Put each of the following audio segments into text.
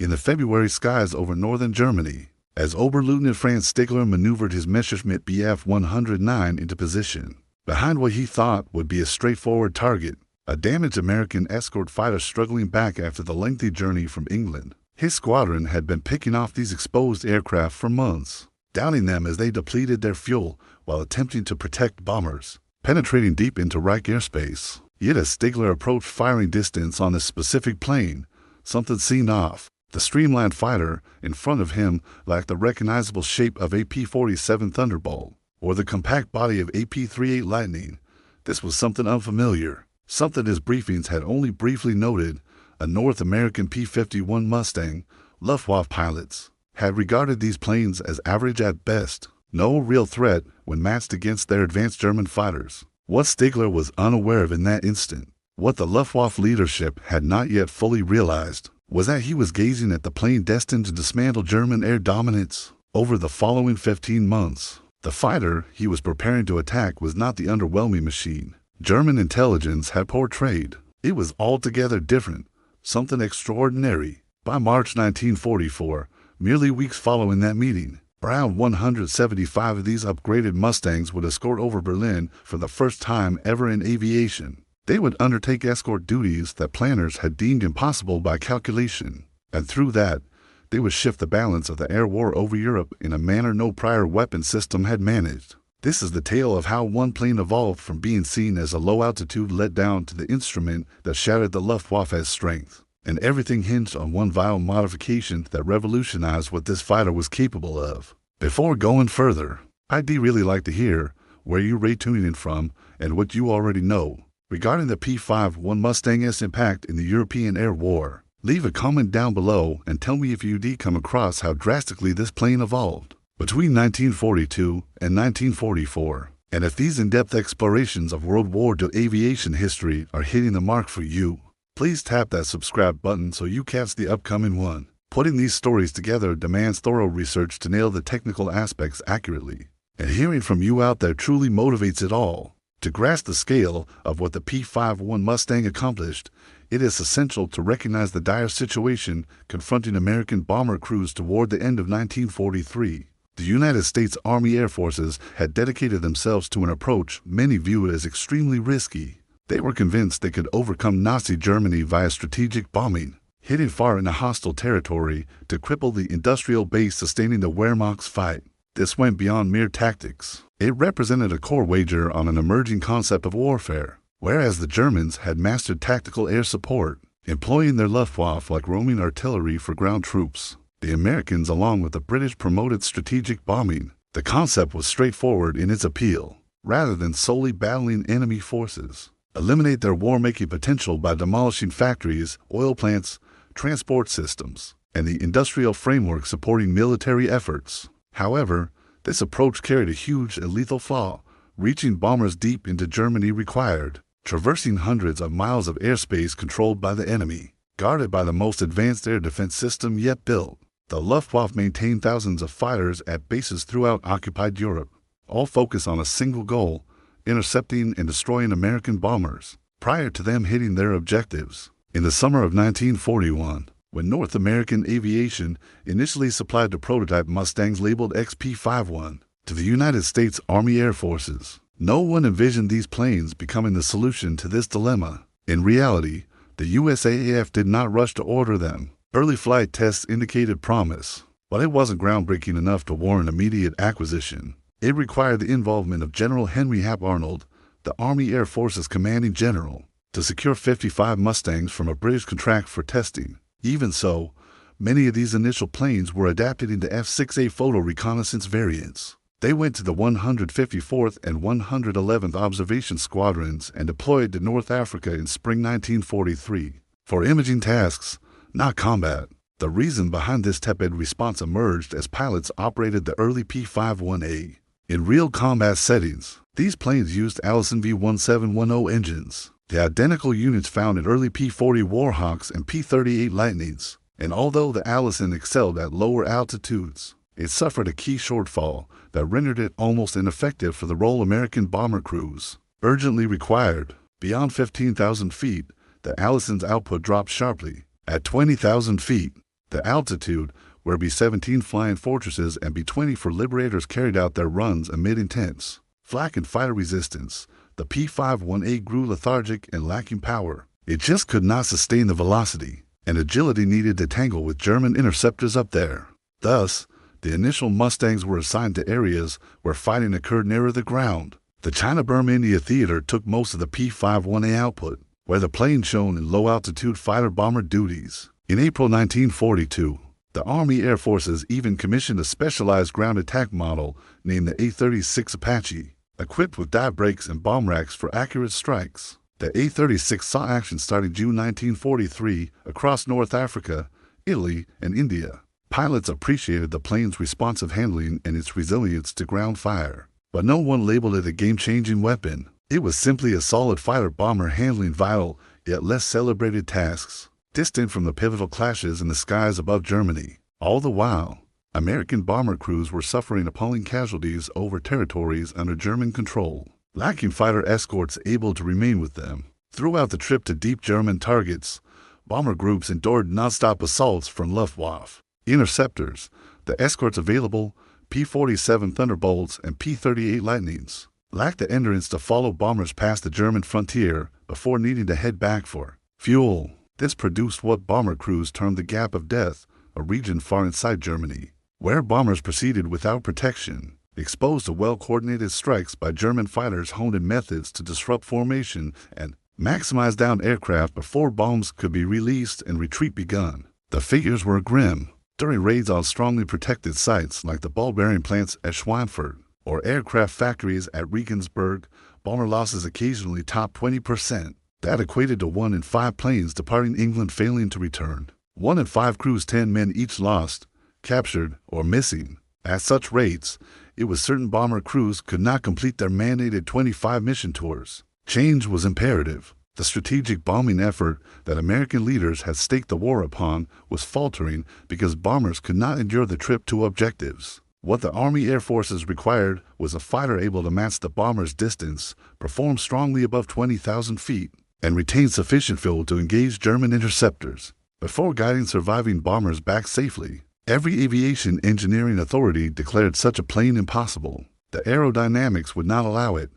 in the February skies over northern Germany, as Oberleutnant Franz Stigler maneuvered his Messerschmitt Bf 109 into position, behind what he thought would be a straightforward target, a damaged American escort fighter struggling back after the lengthy journey from England. His squadron had been picking off these exposed aircraft for months, downing them as they depleted their fuel while attempting to protect bombers, penetrating deep into Reich airspace. Yet as Stigler approached firing distance on this specific plane, something seemed off. The streamlined fighter in front of him lacked the recognizable shape of a P-47 Thunderbolt or the compact body of a P-38 Lightning. This was something unfamiliar, something his briefings had only briefly noted. A North American P-51 Mustang. Luftwaffe pilots had regarded these planes as average at best, no real threat when matched against their advanced German fighters. What Stigler was unaware of in that instant, what the Luftwaffe leadership had not yet fully realized, was that he was gazing at the plane destined to dismantle German air dominance. Over the following 15 months, the fighter he was preparing to attack was not the underwhelming machine German intelligence had portrayed. It was altogether different, something extraordinary. By March 1944, merely weeks following that meeting, around 175 of these upgraded Mustangs would escort over Berlin for the first time ever in aviation. They would undertake escort duties that planners had deemed impossible by calculation, and through that, they would shift the balance of the air war over Europe in a manner no prior weapon system had managed. This is the tale of how one plane evolved from being seen as a low-altitude letdown to the instrument that shattered the Luftwaffe's strength, and everything hinged on one vile modification that revolutionized what this fighter was capable of. Before going further, I'd really like to hear where you're tuning in from and what you already know regarding the P-51 Mustang's impact in the European air war. Leave a comment down below and tell me if you did come across how drastically this plane evolved between 1942 and 1944, and if these in-depth explorations of World War II aviation history are hitting the mark for you. Please tap that subscribe button so you catch the upcoming one. Putting these stories together demands thorough research to nail the technical aspects accurately, and hearing from you out there truly motivates it all. To grasp the scale of what the P-51 Mustang accomplished, it is essential to recognize the dire situation confronting American bomber crews toward the end of 1943. The United States Army Air Forces had dedicated themselves to an approach many viewed as extremely risky. They were convinced they could overcome Nazi Germany via strategic bombing, hitting far into hostile territory to cripple the industrial base sustaining the Wehrmacht's fight. This went beyond mere tactics. It represented a core wager on an emerging concept of warfare. Whereas the Germans had mastered tactical air support, employing their Luftwaffe like roaming artillery for ground troops, the Americans, along with the British, promoted strategic bombing. The concept was straightforward in its appeal. Rather than solely battling enemy forces, eliminate their war-making potential by demolishing factories, oil plants, transport systems, and the industrial framework supporting military efforts. However, this approach carried a huge and lethal flaw. Reaching bombers deep into Germany required traversing hundreds of miles of airspace controlled by the enemy, guarded by the most advanced air defense system yet built. The Luftwaffe maintained thousands of fighters at bases throughout occupied Europe, all focused on a single goal: intercepting and destroying American bombers prior to them hitting their objectives. In the summer of 1941, when North American Aviation initially supplied the prototype Mustangs labeled XP-51 to the United States Army Air Forces, no one envisioned these planes becoming the solution to this dilemma. In reality, the USAF did not rush to order them. Early flight tests indicated promise, but it wasn't groundbreaking enough to warrant immediate acquisition. It required the involvement of General Henry Hap Arnold, the Army Air Forces commanding general, to secure 55 Mustangs from a British contract for testing. Even so, many of these initial planes were adapted into F-6A photo reconnaissance variants. They went to the 154th and 111th Observation Squadrons and deployed to North Africa in spring 1943 for imaging tasks, not combat. The reason behind this tepid response emerged as pilots operated the early P-51A in real combat settings. These planes used Allison V1710 engines, the identical units found in early P-40 Warhawks and P-38 Lightnings. And although the Allison excelled at lower altitudes, it suffered a key shortfall that rendered it almost ineffective for the role American bomber crews urgently required. Beyond 15,000 feet, the Allison's output dropped sharply. At 20,000 feet, The altitude, where B-17 flying fortresses and B-24 Liberators carried out their runs amid intense flak and fire resistance, the P-51A grew lethargic and lacking power. It just could not sustain the velocity and agility needed to tangle with German interceptors up there. Thus, the initial Mustangs were assigned to areas where fighting occurred nearer the ground. The China-Burma-India theater took most of the P-51A output, where the plane shone in low-altitude fighter-bomber duties. In April 1942, the Army Air Forces even commissioned a specialized ground attack model named the A-36 Apache, equipped with dive brakes and bomb racks for accurate strikes. The A-36 saw action starting June 1943 across North Africa, Italy, and India. Pilots appreciated the plane's responsive handling and its resilience to ground fire, but no one labeled it a game-changing weapon. It was simply a solid fighter bomber handling vital, yet less celebrated tasks, distant from the pivotal clashes in the skies above Germany. All the while, American bomber crews were suffering appalling casualties over territories under German control, lacking fighter escorts able to remain with them. Throughout the trip to deep German targets, bomber groups endured nonstop assaults from Luftwaffe interceptors, the escorts available, P-47 Thunderbolts and P-38 Lightnings, lacked the endurance to follow bombers past the German frontier before needing to head back for fuel. This produced what bomber crews termed the Gap of Death, a region far inside Germany, where bombers proceeded without protection, exposed to well-coordinated strikes by German fighters honed in methods to disrupt formation and maximize downed aircraft before bombs could be released and retreat begun. The figures were grim. During raids on strongly protected sites like the ball-bearing plants at Schweinfurt or aircraft factories at Regensburg, bomber losses occasionally topped 20%. That equated to 1 in 5 planes departing England failing to return. 1 in 5 crews, 10 men each lost, captured, or missing. At such rates, it was certain bomber crews could not complete their mandated 25 mission tours. Change was imperative. The strategic bombing effort that American leaders had staked the war upon was faltering because bombers could not endure the trip to objectives. What the Army Air Forces required was a fighter able to match the bomber's distance, perform strongly above 20,000 feet, and retain sufficient fuel to engage German interceptors. Before guiding surviving bombers back safely, every aviation engineering authority declared such a plane impossible. The aerodynamics would not allow it.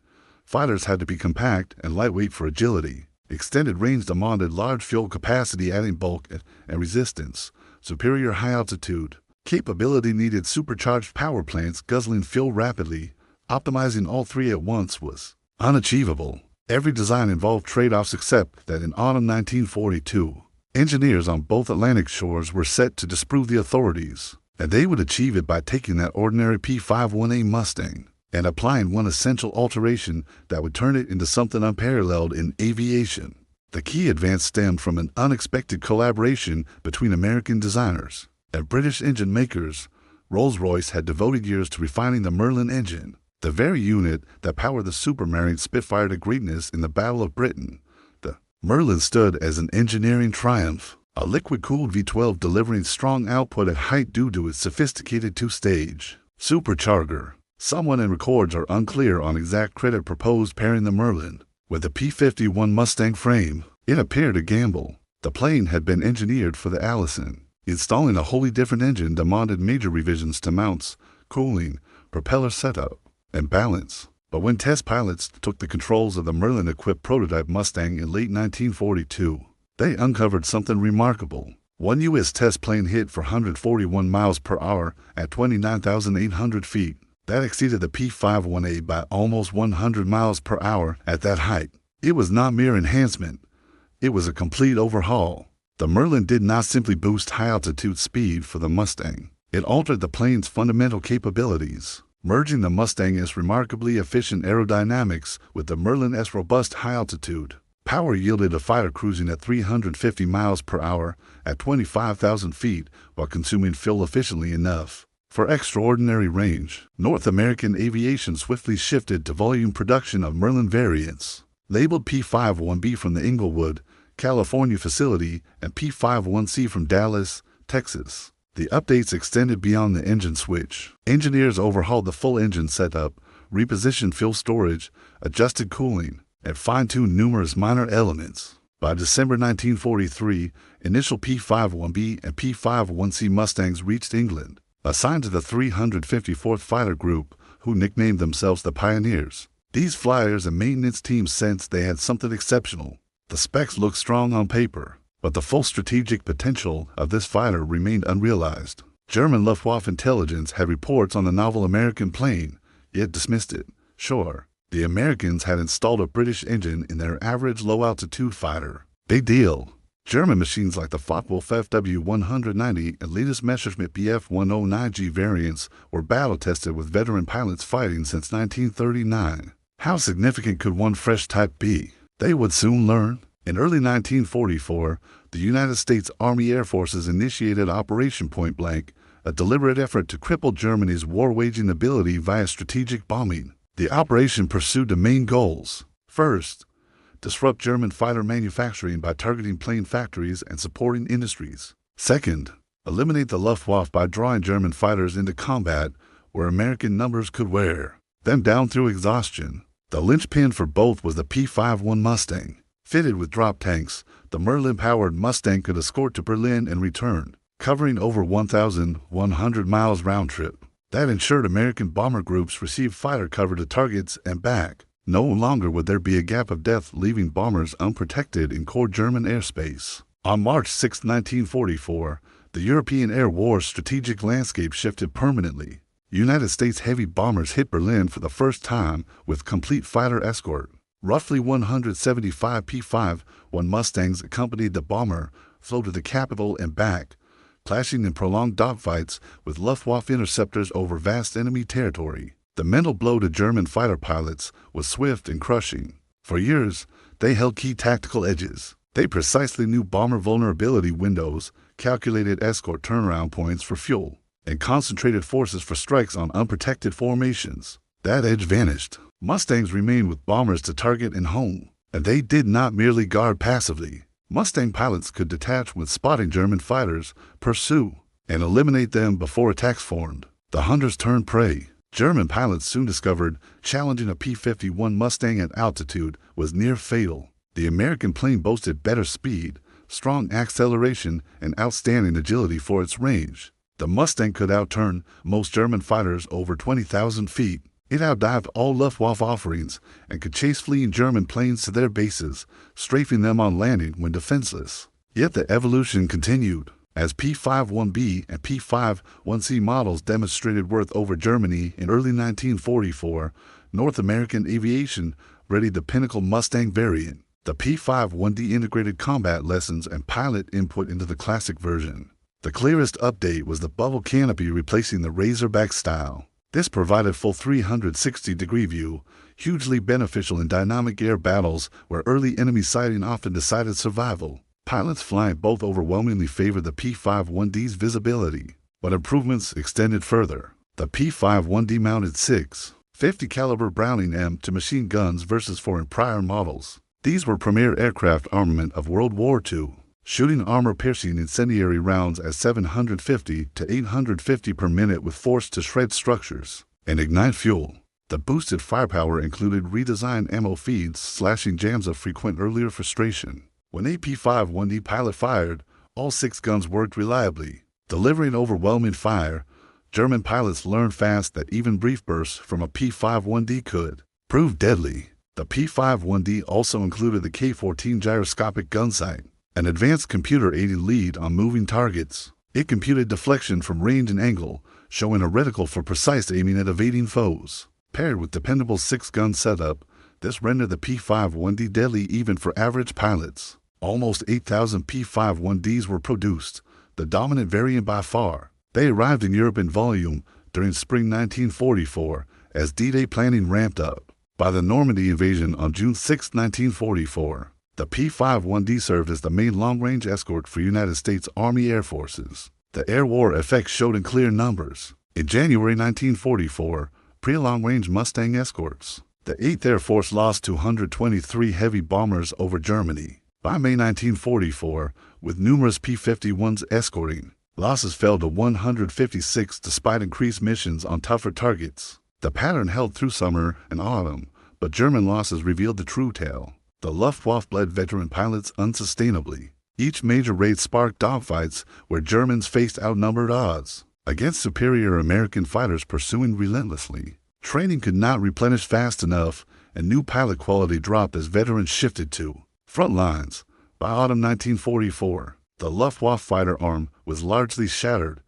Fighters had to be compact and lightweight for agility. Extended range demanded large fuel capacity, adding bulk and resistance. Superior high altitude capability needed supercharged power plants guzzling fuel rapidly. Optimizing all three at once was unachievable. Every design involved trade-offs except that in autumn 1942, engineers on both Atlantic shores were set to disprove the authorities, and they would achieve it by taking that ordinary P-51A Mustang and applying one essential alteration that would turn it into something unparalleled in aviation. The key advance stemmed from an unexpected collaboration between American designers and British engine makers. Rolls-Royce had devoted years to refining the Merlin engine, the very unit that powered the Supermarine Spitfire to greatness in the Battle of Britain. The Merlin stood as an engineering triumph, a liquid-cooled V-12 delivering strong output at height due to its sophisticated two-stage supercharger. Someone in records are unclear on exact credit proposed pairing the Merlin with the P-51 Mustang frame. It appeared a gamble. The plane had been engineered for the Allison. Installing a wholly different engine demanded major revisions to mounts, cooling, propeller setup, and balance. But when test pilots took the controls of the Merlin-equipped prototype Mustang in late 1942, they uncovered something remarkable. One U.S. test plane hit for 141 miles per hour at 29,800 feet. That exceeded the P-51A by almost 100 miles per hour at that height. It was not mere enhancement. It was a complete overhaul. The Merlin did not simply boost high-altitude speed for the Mustang. It altered the plane's fundamental capabilities, merging the Mustang's remarkably efficient aerodynamics with the Merlin's robust high-altitude. Power yielded a fighter cruising at 350 miles per hour at 25,000 feet while consuming fuel efficiently enough for extraordinary range. North American aviation swiftly shifted to volume production of Merlin variants, labeled P-51B from the Inglewood, California facility and P-51C from Dallas, Texas. The updates extended beyond the engine switch. Engineers overhauled the full engine setup, repositioned fuel storage, adjusted cooling, and fine-tuned numerous minor elements. By December 1943, initial P-51B and P-51C Mustangs reached England, assigned to the 354th Fighter Group, who nicknamed themselves the Pioneers. These flyers and maintenance teams sensed they had something exceptional. The specs looked strong on paper, but the full strategic potential of this fighter remained unrealized. German Luftwaffe intelligence had reports on the novel American plane, yet dismissed it. Sure, the Americans had installed a British engine in their average low-altitude fighter. Big deal. German machines like the Focke-Wulf FW-190 and latest Messerschmitt Bf-109G variants were battle-tested with veteran pilots fighting since 1939. How significant could one fresh type be? They would soon learn. In early 1944, the United States Army Air Forces initiated Operation Point Blank, a deliberate effort to cripple Germany's war-waging ability via strategic bombing. The operation pursued the main goals. First, disrupt German fighter manufacturing by targeting plane factories and supporting industries. Second, eliminate the Luftwaffe by drawing German fighters into combat where American numbers could wear them down through exhaustion. The linchpin for both was the P-51 Mustang. Fitted with drop tanks, the Merlin-powered Mustang could escort to Berlin and return, covering over 1,100 miles round trip. That ensured American bomber groups received fighter cover to targets and back. No longer would there be a gap of death leaving bombers unprotected in core German airspace. On March 6, 1944, the European air war's strategic landscape shifted permanently. United States heavy bombers hit Berlin for the first time with complete fighter escort. Roughly 175 P-51 Mustangs accompanied the bomber, flew to the capital and back, clashing in prolonged dogfights with Luftwaffe interceptors over vast enemy territory. The mental blow to German fighter pilots was swift and crushing. For years, they held key tactical edges. They precisely knew bomber vulnerability windows, calculated escort turnaround points for fuel, and concentrated forces for strikes on unprotected formations. That edge vanished. Mustangs remained with bombers to target and home, and they did not merely guard passively. Mustang pilots could detach when spotting German fighters, pursue, and eliminate them before attacks formed. The hunters turned prey. German pilots soon discovered challenging a P-51 Mustang at altitude was near fatal. The American plane boasted better speed, strong acceleration, and outstanding agility for its range. The Mustang could outturn most German fighters over 20,000 feet. It outdived all Luftwaffe offerings and could chase fleeing German planes to their bases, strafing them on landing when defenseless. Yet the evolution continued. As P-51B and P-51C models demonstrated worth over Germany in early 1944, North American aviation readied the pinnacle Mustang variant. The P-51D integrated combat lessons and pilot input into the classic version. The clearest update was the bubble canopy replacing the Razorback style. This provided full 360-degree view, hugely beneficial in dynamic air battles where early enemy sighting often decided survival. Pilots flying both overwhelmingly favored the P-51D's visibility, but improvements extended further. The P-51D mounted 6 .50 caliber Browning M to machine guns versus 4 in prior models. These were premier aircraft armament of World War II, shooting armor-piercing incendiary rounds at 750 to 850 per minute with force to shred structures and ignite fuel. The boosted firepower included redesigned ammo feeds, slashing jams of frequent earlier frustration. When a P-51D pilot fired, all 6 guns worked reliably, delivering overwhelming fire. German pilots learned fast that even brief bursts from a P-51D could prove deadly. The P-51D also included the K-14 gyroscopic gun sight, an advanced computer-aided lead on moving targets. It computed deflection from range and angle, showing a reticle for precise aiming at evading foes. Paired with dependable 6-gun setup, this rendered the P-51D deadly even for average pilots. Almost 8,000 P-51Ds were produced, the dominant variant by far. They arrived in Europe in volume during spring 1944 as D-Day planning ramped up. By the Normandy invasion on June 6, 1944, the P-51D served as the main long-range escort for United States Army Air Forces. The air war effect showed in clear numbers. In January 1944, pre-long-range Mustang escorts. The 8th Air Force lost 223 heavy bombers over Germany. By May 1944, with numerous P-51s escorting, losses fell to 156 despite increased missions on tougher targets. The pattern held through summer and autumn, but German losses revealed the true tale. the Luftwaffe bled veteran pilots unsustainably. Each major raid sparked dogfights where Germans faced outnumbered odds against superior American fighters pursuing relentlessly. Training could not replenish fast enough, and new pilot quality dropped as veterans shifted to front lines. By autumn 1944, the Luftwaffe fighter arm was largely shattered.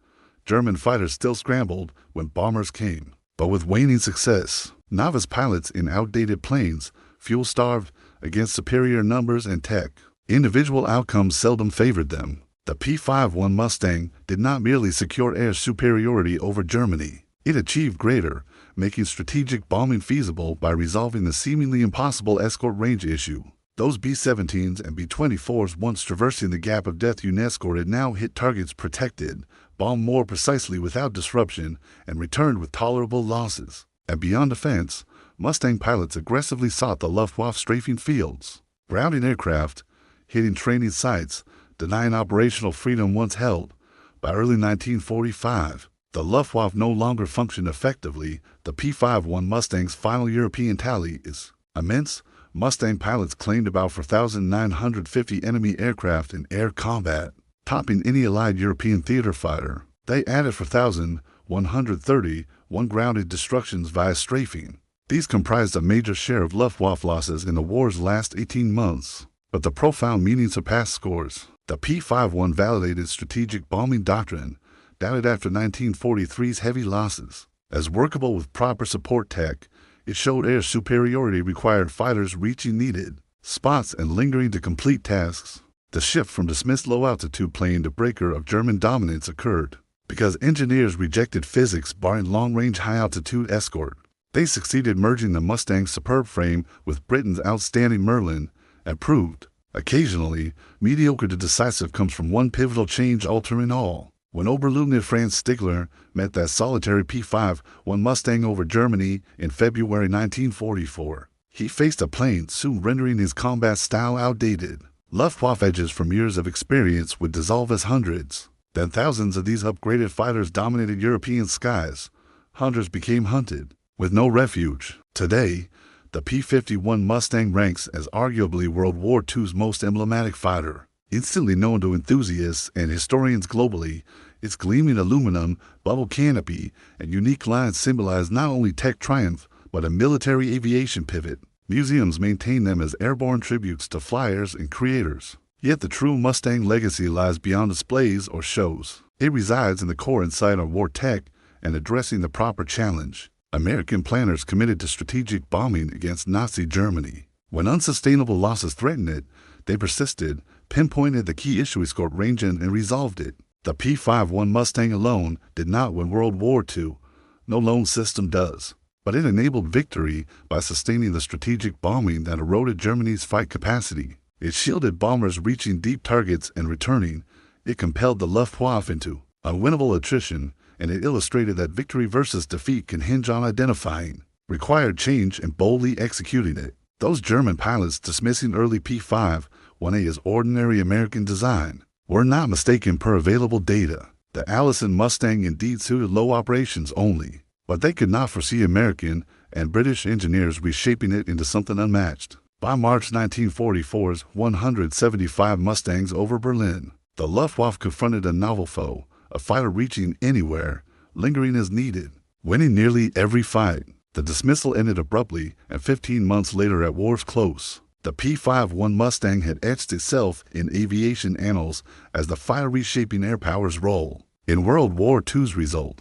German fighters still scrambled when bombers came, but with waning success. Novice pilots in outdated planes, fuel-starved against superior numbers and tech. Individual outcomes seldom favored them. The P-51 Mustang did not merely secure air superiority over Germany. It achieved greater, making strategic bombing feasible by resolving the seemingly impossible escort range issue. Those B-17s and B-24s once traversing the gap of death unescorted now hit targets protected, bombed more precisely without disruption, and returned with tolerable losses. And beyond defense, Mustang pilots aggressively sought the Luftwaffe strafing fields, grounding aircraft, hitting training sites, denying operational freedom once held. By early 1945, the Luftwaffe no longer functioned effectively. The P-51 Mustang's final European tally is immense. Mustang pilots claimed about 4,950 enemy aircraft in air combat, topping any Allied European theater fighter. They added 4,131 grounded destructions via strafing. These comprised a major share of Luftwaffe losses in the war's last 18 months. But the profound meaning surpassed scores. The P-51 validated strategic bombing doctrine, doubted after 1943's heavy losses. As workable with proper support tech, it showed air superiority required fighters reaching needed spots and lingering to complete tasks. The shift from dismissed low-altitude plane to breaker of German dominance occurred because engineers rejected physics barring long-range high-altitude escort. They succeeded merging the Mustang's superb frame with Britain's outstanding Merlin, and proved, occasionally, mediocre to decisive comes from one pivotal change altering all. When Oberleutnant Franz Stigler met that solitary P-51 Mustang over Germany in February 1944, he faced a plane soon rendering his combat style outdated. Luftwaffe edges from years of experience would dissolve as hundreds. Then thousands of these upgraded fighters dominated European skies. Hunters became hunted, with no refuge. Today, the P-51 Mustang ranks as arguably World War II's most emblematic fighter. Instantly known to enthusiasts and historians globally, its gleaming aluminum, bubble canopy, and unique lines symbolize not only tech triumph, but a military aviation pivot. Museums maintain them as airborne tributes to flyers and creators. Yet the true Mustang legacy lies beyond displays or shows. It resides in the core insight of war tech and addressing the proper challenge. American planners committed to strategic bombing against Nazi Germany. When unsustainable losses threatened it, they persisted, pinpointed the key issue escort range and resolved it. The P-51 Mustang alone did not win World War II. No lone system does. But it enabled victory by sustaining the strategic bombing that eroded Germany's fight capacity. It shielded bombers reaching deep targets and returning. It compelled the Luftwaffe into unwinnable attrition, and it illustrated that victory versus defeat can hinge on identifying required change and boldly executing it. Those German pilots dismissing early P-51A as ordinary American design were not mistaken per available data. The Allison Mustang indeed suited low operations only, but they could not foresee American and British engineers reshaping it into something unmatched. By March 1944's 175 Mustangs over Berlin, the Luftwaffe confronted a novel foe, a fighter reaching anywhere, lingering as needed, winning nearly every fight. The dismissal ended abruptly, and 15 months later at war's close, the P-51 Mustang had etched itself in aviation annals as the fire reshaping air power's role in World War II's result.